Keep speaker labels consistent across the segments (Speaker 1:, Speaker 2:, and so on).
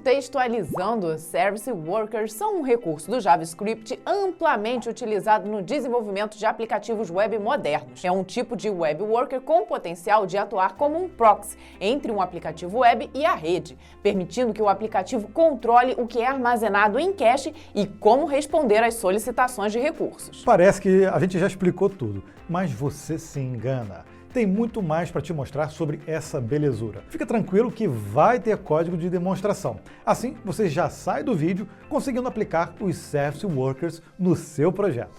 Speaker 1: Contextualizando, Service Workers são um recurso do JavaScript amplamente utilizado no desenvolvimento de aplicativos web modernos. É um tipo de web worker com potencial de atuar como um proxy entre um aplicativo web e a rede, permitindo que o aplicativo controle o que é armazenado em cache e como responder às solicitações de recursos.
Speaker 2: Parece que a gente já explicou tudo, mas você se engana. Tem muito mais para te mostrar sobre essa belezura. Fica tranquilo que vai ter código de demonstração. Assim, você já sai do vídeo conseguindo aplicar os Service Workers no seu projeto.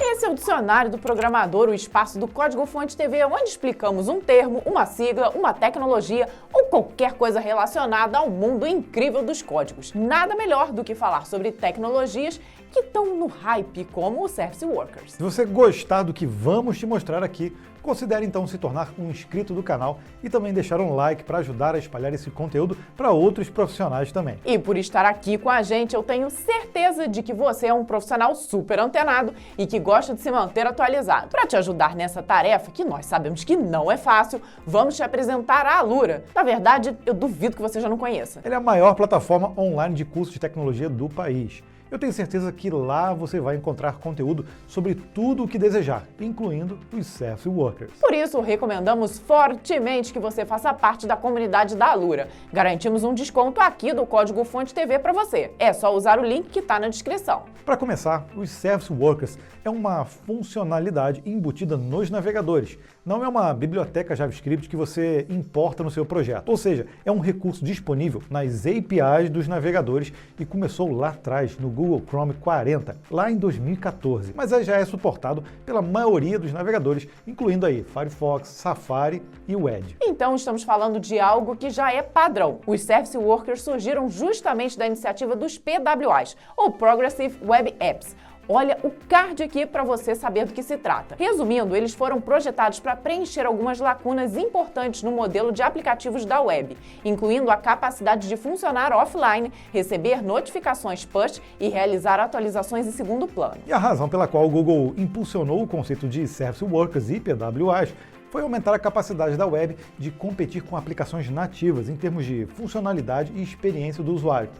Speaker 1: Esse é o dicionário do programador, o espaço do Código Fonte TV, onde explicamos um termo, uma sigla, uma tecnologia ou qualquer coisa relacionada ao mundo incrível dos códigos. Nada melhor do que falar sobre tecnologias que estão no hype, como o Service Workers.
Speaker 2: Se você gostar do que vamos te mostrar aqui, considere então se tornar um inscrito do canal e também deixar um like para ajudar a espalhar esse conteúdo para outros profissionais também.
Speaker 1: E por estar aqui com a gente, eu tenho certeza de que você é um profissional super antenado e que gosta de se manter atualizado. Para te ajudar nessa tarefa, que nós sabemos que não é fácil, vamos te apresentar a Alura. Na verdade, eu duvido que você já não conheça.
Speaker 2: Ela é a maior plataforma online de cursos de tecnologia do país. Eu tenho certeza que lá você vai encontrar conteúdo sobre tudo o que desejar, incluindo os Service Workers.
Speaker 1: Por isso, recomendamos fortemente que você faça parte da comunidade da Alura. Garantimos um desconto aqui do Código Fonte TV para você. É só usar o link que está na descrição.
Speaker 2: Para começar, os Service Workers é uma funcionalidade embutida nos navegadores. Não é uma biblioteca JavaScript que você importa no seu projeto. Ou seja, é um recurso disponível nas APIs dos navegadores e começou lá atrás, no Google Chrome 40, lá em 2014. Mas já é suportado pela maioria dos navegadores, incluindo aí Firefox, Safari e o Edge.
Speaker 1: Então estamos falando de algo que já é padrão. Os Service Workers surgiram justamente da iniciativa dos PWAs, ou Progressive Web Apps. Olha o card aqui para você saber do que se trata. Resumindo, eles foram projetados para preencher algumas lacunas importantes no modelo de aplicativos da web, incluindo a capacidade de funcionar offline, receber notificações push e realizar atualizações em segundo plano.
Speaker 2: E a razão pela qual o Google impulsionou o conceito de Service Workers e PWAs foi aumentar a capacidade da web de competir com aplicações nativas em termos de funcionalidade e experiência do usuário.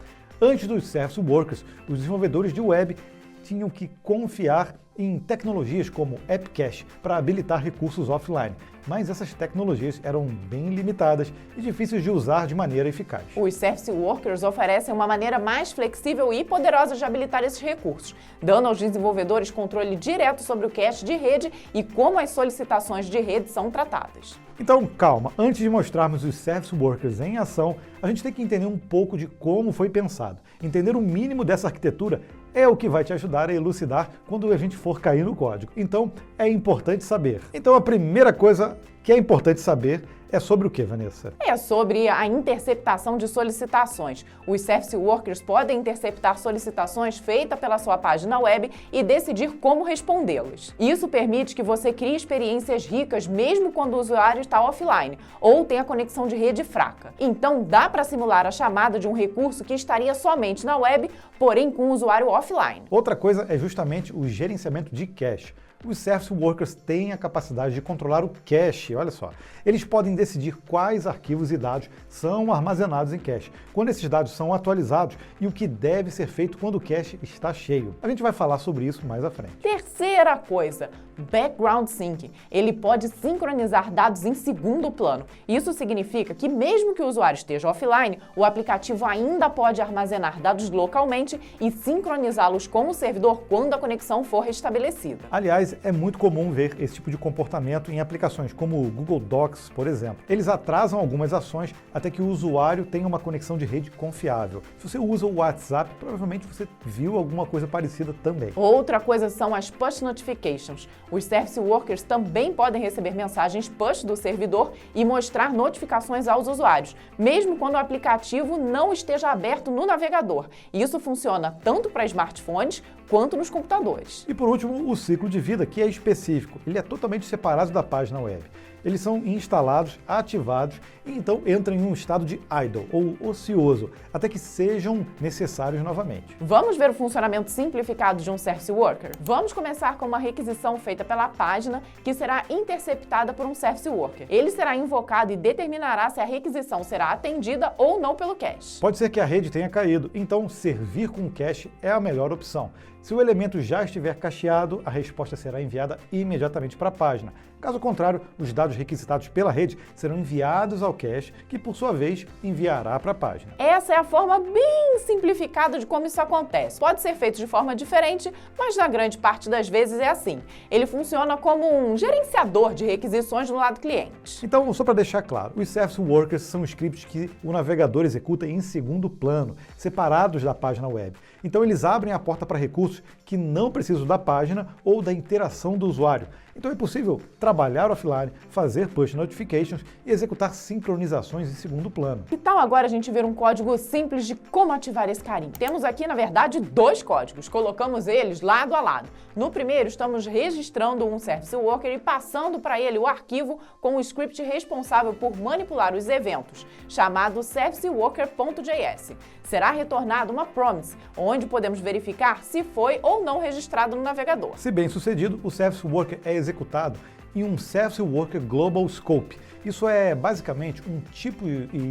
Speaker 2: Antes dos Service Workers, os desenvolvedores de web tinham que confiar em tecnologias como AppCache para habilitar recursos offline, mas essas tecnologias eram bem limitadas e difíceis de usar de maneira eficaz.
Speaker 1: Os Service Workers oferecem uma maneira mais flexível e poderosa de habilitar esses recursos, dando aos desenvolvedores controle direto sobre o cache de rede e como as solicitações de rede são tratadas.
Speaker 2: Então, calma, antes de mostrarmos os Service Workers em ação, a gente tem que entender um pouco de como foi pensado. Entender o mínimo dessa arquitetura é o que vai te ajudar a elucidar quando a gente for cair no código. Então, é importante saber. Então, a primeira coisa que é importante saber é sobre o que, Vanessa?
Speaker 1: É sobre a interceptação de solicitações. Os Service Workers podem interceptar solicitações feitas pela sua página web e decidir como respondê-las. Isso permite que você crie experiências ricas mesmo quando o usuário está offline ou tem a conexão de rede fraca. Então, dá para simular a chamada de um recurso que estaria somente na web, porém com o usuário offline.
Speaker 2: Outra coisa é justamente o gerenciamento de cache. Os Service Workers têm a capacidade de controlar o cache, olha só. Eles podem decidir quais arquivos e dados são armazenados em cache, quando esses dados são atualizados e o que deve ser feito quando o cache está cheio. A gente vai falar sobre isso mais à frente.
Speaker 1: Terceira coisa, Background Sync. Ele pode sincronizar dados em segundo plano. Isso significa que mesmo que o usuário esteja offline, o aplicativo ainda pode armazenar dados localmente e sincronizá-los com o servidor quando a conexão for restabelecida.
Speaker 2: Aliás, é muito comum ver esse tipo de comportamento em aplicações como o Google Docs, por exemplo. Eles atrasam algumas ações até que o usuário tenha uma conexão de rede confiável. Se você usa o WhatsApp, provavelmente você viu alguma coisa parecida também.
Speaker 1: Outra coisa são as push notifications. Os Service Workers também podem receber mensagens push do servidor e mostrar notificações aos usuários, mesmo quando o aplicativo não esteja aberto no navegador. Isso funciona tanto para smartphones quanto nos computadores.
Speaker 2: E por último, o ciclo de vida, que é específico. Ele é totalmente separado da página web. eles são instalados, ativados e então entram em um estado de idle ou ocioso, até que sejam necessários novamente.
Speaker 1: Vamos ver o funcionamento simplificado de um Service Worker? Vamos começar com uma requisição feita pela página que será interceptada por um Service Worker. Ele será invocado e determinará se a requisição será atendida ou não pelo cache.
Speaker 2: Pode ser que a rede tenha caído, então servir com cache é a melhor opção. Se o elemento já estiver cacheado, a resposta será enviada imediatamente para a página. Caso contrário, os dados requisitados pela rede serão enviados ao cache, que por sua vez enviará para a página.
Speaker 1: Essa é a forma bem simplificada de como isso acontece. Pode ser feito de forma diferente, mas na grande parte das vezes é assim. Ele funciona como um gerenciador de requisições no lado cliente.
Speaker 2: Então, só para deixar claro, os Service Workers são scripts que o navegador executa em segundo plano, separados da página web. Então, eles abrem a porta para recursos que não precisam da página ou da interação do usuário. Então é possível trabalhar offline, fazer push notifications e executar sincronizações em segundo plano.
Speaker 1: Que tal agora a gente ver um código simples de como ativar esse carinho? Temos aqui, na verdade, 2 códigos. Colocamos eles lado a lado. No primeiro, estamos registrando um Service Worker e passando para ele o arquivo com o script responsável por manipular os eventos, chamado serviceworker.js. Será retornada uma promise, onde podemos verificar se foi ou não registrado no navegador.
Speaker 2: Se bem sucedido, o Service Worker é executado em um Service Worker Global Scope. Isso é basicamente um tipo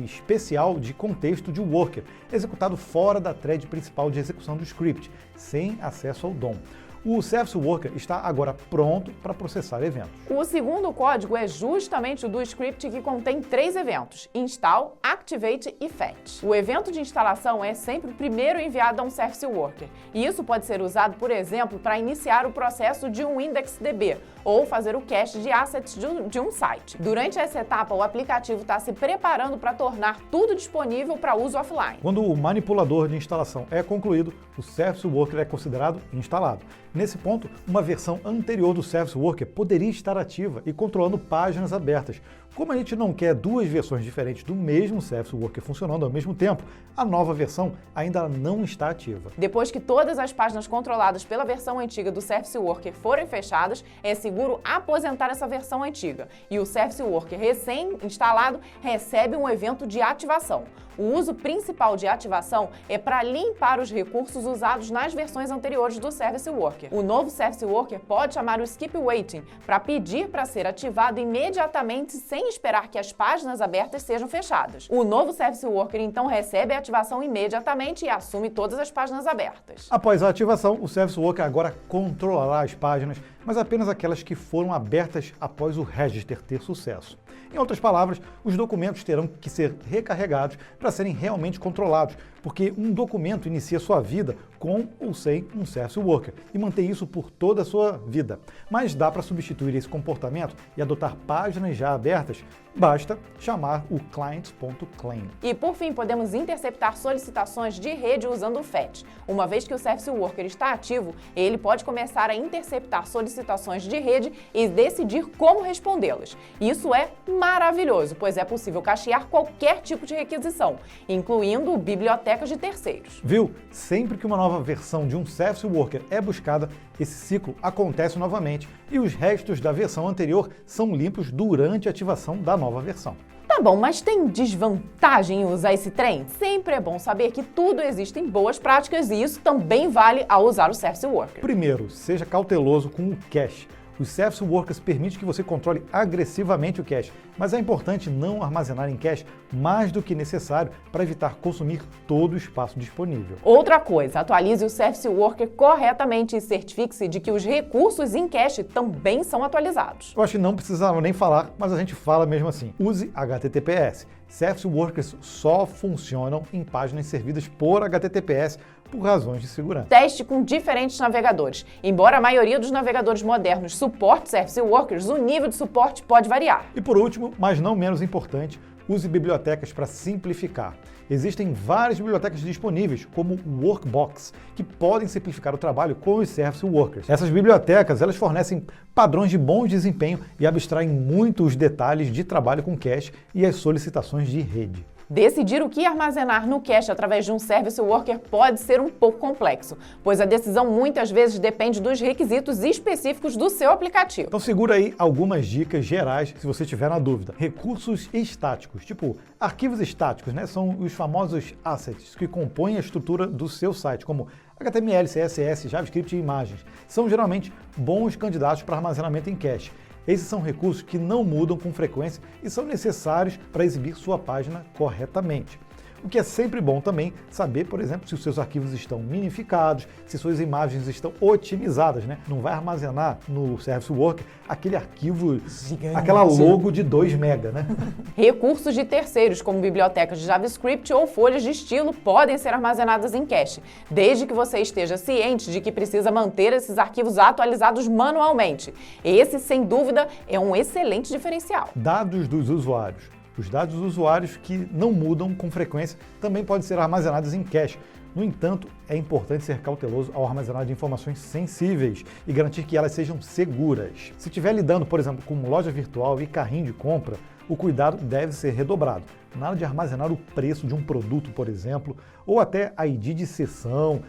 Speaker 2: especial de contexto de worker, executado fora da thread principal de execução do script, sem acesso ao DOM. O Service Worker está agora pronto para processar eventos.
Speaker 1: O segundo código é justamente o do script que contém 3 eventos: install, activate e fetch. O evento de instalação é sempre o primeiro enviado a um Service Worker, e isso pode ser usado, por exemplo, para iniciar o processo de um IndexedDB ou fazer o cache de assets de um site. Durante essa etapa, o aplicativo está se preparando para tornar tudo disponível para uso offline.
Speaker 2: Quando o manipulador de instalação é concluído, o Service Worker é considerado instalado. Nesse ponto, uma versão anterior do Service Worker poderia estar ativa e controlando páginas abertas. Como a gente não quer 2 versões diferentes do mesmo Service Worker funcionando ao mesmo tempo, a nova versão ainda não está ativa.
Speaker 1: Depois que todas as páginas controladas pela versão antiga do Service Worker forem fechadas, é seguro aposentar essa versão antiga e o Service Worker recém-instalado recebe um evento de ativação. O uso principal de ativação é para limpar os recursos usados nas versões anteriores do Service Worker. O novo Service Worker pode chamar o Skip Waiting para pedir para ser ativado imediatamente sem esperar que as páginas abertas sejam fechadas. O novo Service Worker então recebe a ativação imediatamente e assume todas as páginas abertas.
Speaker 2: Após a ativação, o Service Worker agora controlará as páginas, mas apenas aquelas que foram abertas após o register ter sucesso. Em outras palavras, os documentos terão que ser recarregados para serem realmente controlados, porque um documento inicia sua vida com ou sem um Service Worker e mantém isso por toda a sua vida. Mas dá para substituir esse comportamento e adotar páginas já abertas, basta chamar o client.claim.
Speaker 1: E por fim, podemos interceptar solicitações de rede usando o fetch. Uma vez que o Service Worker está ativo, ele pode começar a interceptar solicitações de rede e decidir como respondê-las. Isso é maravilhoso, pois é possível cachear qualquer tipo de requisição, incluindo bibliotecas de terceiros.
Speaker 2: Viu? Sempre que uma nova versão de um Service Worker é buscada, esse ciclo acontece novamente e os restos da versão anterior são limpos durante a ativação da nova versão.
Speaker 1: Tá bom, mas tem desvantagem em usar esse trem? Sempre é bom saber que tudo existem boas práticas e isso também vale ao usar o Service Worker.
Speaker 2: Primeiro, seja cauteloso com o cache. Os Service Workers permitem que você controle agressivamente o cache, mas é importante não armazenar em cache mais do que necessário para evitar consumir todo o espaço disponível.
Speaker 1: Outra coisa, atualize o Service Worker corretamente e certifique-se de que os recursos em cache também são atualizados.
Speaker 2: Eu acho que não precisava nem falar, mas a gente fala mesmo assim. Use HTTPS. Service Workers só funcionam em páginas servidas por HTTPS por razões de segurança.
Speaker 1: Teste com diferentes navegadores. Embora a maioria dos navegadores modernos suporte Service Workers, o nível de suporte pode variar.
Speaker 2: E por último, mas não menos importante, use bibliotecas para simplificar. Existem várias bibliotecas disponíveis, como o Workbox, que podem simplificar o trabalho com os Service Workers. Essas bibliotecas, elas fornecem padrões de bom desempenho e abstraem muito os detalhes de trabalho com cache e as solicitações de rede.
Speaker 1: Decidir o que armazenar no cache através de um Service Worker pode ser um pouco complexo, pois a decisão muitas vezes depende dos requisitos específicos do seu aplicativo.
Speaker 2: Então segura aí algumas dicas gerais se você estiver na dúvida. Recursos estáticos, tipo arquivos estáticos, né? São os famosos assets que compõem a estrutura do seu site, como HTML, CSS, JavaScript e imagens. São geralmente bons candidatos para armazenamento em cache. Esses são recursos que não mudam com frequência e são necessários para exibir sua página corretamente. O que é sempre bom também saber, por exemplo, se os seus arquivos estão minificados, se suas imagens estão otimizadas, né? Não vai armazenar no Service Worker aquele arquivo gigante, aquela logo de 2 MB, né?
Speaker 1: Recursos de terceiros, como bibliotecas de JavaScript ou folhas de estilo, podem ser armazenadas em cache, desde que você esteja ciente de que precisa manter esses arquivos atualizados manualmente. Esse, sem dúvida, é um excelente diferencial.
Speaker 2: Dados dos usuários. Os dados dos usuários que não mudam com frequência também podem ser armazenados em cache. No entanto, é importante ser cauteloso ao armazenar de informações sensíveis e garantir que elas sejam seguras. Se estiver lidando, por exemplo, com loja virtual e carrinho de compra, o cuidado deve ser redobrado. Nada de armazenar o preço de um produto, por exemplo, ou até ID de seção.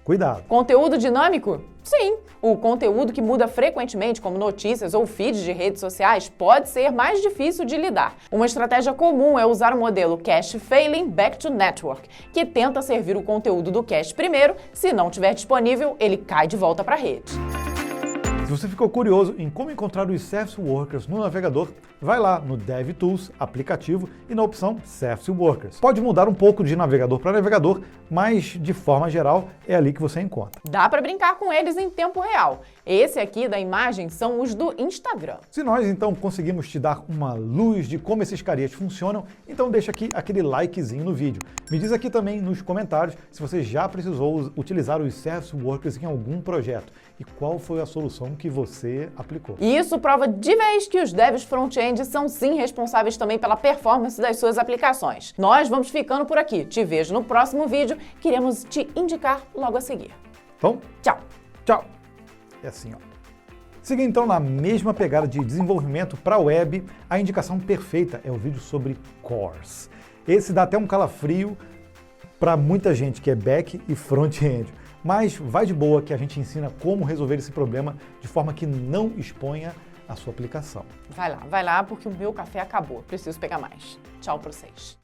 Speaker 2: Cuidado!
Speaker 1: Conteúdo dinâmico? Sim! O conteúdo que muda frequentemente, como notícias ou feeds de redes sociais, pode ser mais difícil de lidar. Uma estratégia comum é usar o modelo Cache Failing Back to Network, que tenta servir o conteúdo do cache primeiro, se não estiver disponível, ele cai de volta para a rede.
Speaker 2: Se você ficou curioso em como encontrar os Service Workers no navegador, vai lá no DevTools, aplicativo, e na opção Service Workers. Pode mudar um pouco de navegador para navegador, mas de forma geral é ali que você encontra.
Speaker 1: Dá para brincar com eles em tempo real. Esse aqui da imagem são os do Instagram.
Speaker 2: Se nós então conseguimos te dar uma luz de como esses carinhas funcionam, então deixa aqui aquele likezinho no vídeo. Me diz aqui também nos comentários se você já precisou utilizar os Service Workers em algum projeto e qual foi a solução que você aplicou.
Speaker 1: E isso prova de vez que os devs front-end são sim responsáveis também pela performance das suas aplicações. Nós vamos ficando por aqui. Te vejo no próximo vídeo. Queremos te indicar logo a seguir.
Speaker 2: Então,
Speaker 1: tchau!
Speaker 2: Tchau! É assim, ó. Siga então na mesma pegada de desenvolvimento para a web, a indicação perfeita é o vídeo sobre cores. Esse dá até um calafrio para muita gente que é back e front-end. Mas vai de boa que a gente ensina como resolver esse problema de forma que não exponha a sua aplicação.
Speaker 1: Vai lá, porque o meu café acabou. Preciso pegar mais. Tchau pra vocês.